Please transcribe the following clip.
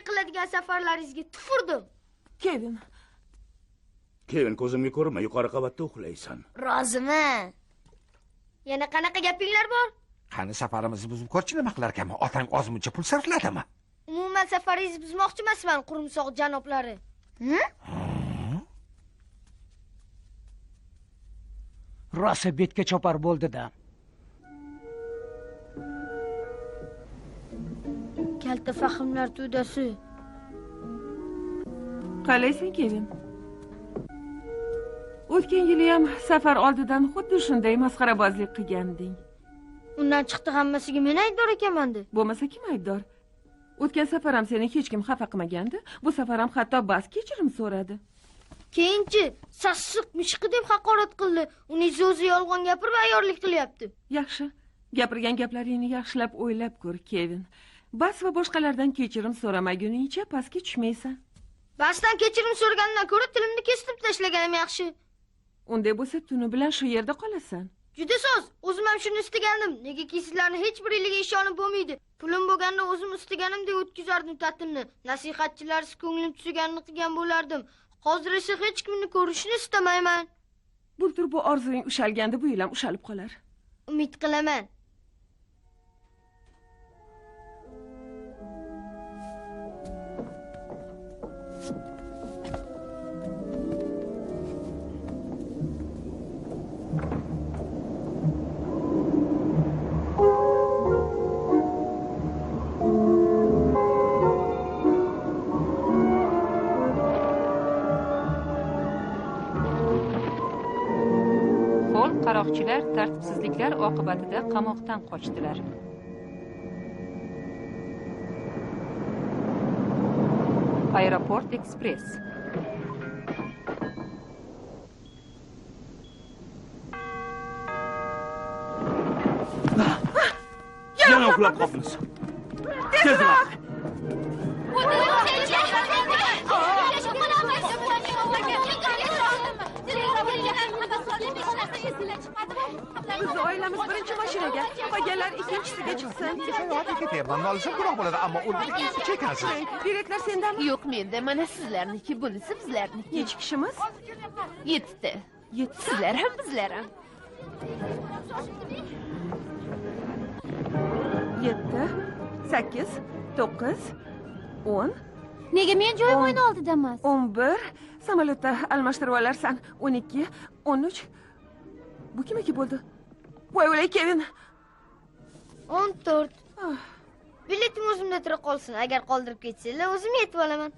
qiladigan safarlaringizga tufurdim. Kevin, ko'zimga ko'rma, yuqori qavatda uxlaysan. Roziman. Yana qanaqa gapinglar bor? Qani safarimizni buzib ko'rchi nima qilar ekanman? Otang ozmuncha pul sarfladimi? Umuman safaringizni buzmoqchi emasman, qurumsoq janoblari. Rosa betga chopar bo'ldi-da. Kalta fahmlar to'dasi. Qalaysan, Kevin? O'tgan yili ham safar oldidan xuddi shunday masxarabozlik qilganding. Undan chiqdi hammasiga men aybdor ekanman-da. Bo'lmasa kim aybdor? O'tgan safar ham seni hech kim xafa qilmagandi. Bu safar ham hatto bas kechirim so'radi. Keyinchi sassiq mishqi deb haqorat qildi. Uning so'zi yolg'on gapirib ayyorlik qilyapti. Yaxshi. Gapirgan gaplaringni yaxshilab o'ylab ko'r, Kevin. Bas va boshqalardan kechirim so'ramagunicha pastga tushmaysan. Basdan kechirim so'ragandan ko'ra tilimni kesib tashlaganim yaxshi. Unday bo'lsa tuni bilan shu yerda qolasan. Juda so'z. O'zim ham shuni istagandim. Negaki sizlarni hech biriga ishonib bo'lmaydi. Pulim bo'lganda o'zim istaganimdek o'tkazardim ta'tilni. Nasihatchilarsiz ko'nglim tusiganini qilgan bo'lardim. Hozir esa hech kimni ko'rishni istamayman. Bultur bu orzuing ushalganda bu yil ham ushalib qolar. Umid qilaman. Qaroqchilar tartibsizliklar oqibatida qamoqdan qochdilar. Aeroport Express. Yana uxlab qolibsiz. Tezroq. Biz oilamiz birinchi mashinaga, qolganlar ikkinchisiga chiqsin. Ketyapman, nolishim quruq bo'ladi, ammo o'rniga chekansiz. Direktor sendanmi? Yo'q, menda. Mana sizlarniki, bunisi bizlarniki. Necha kishimiz? 7 ta. 7. Sizlar ham, bizlar ham. 7, 8, 9, 10. Nega men joyim o'yin oldida emas? 11. Samolyotda almashtirib olarsan. 12, 13. Bu kimiki bo'ldi? Voy o'lay, Kevin. 14. Biletim o'zimda tura qolsin. Agar qoldirib ketsanglar, o'zim yetib olaman.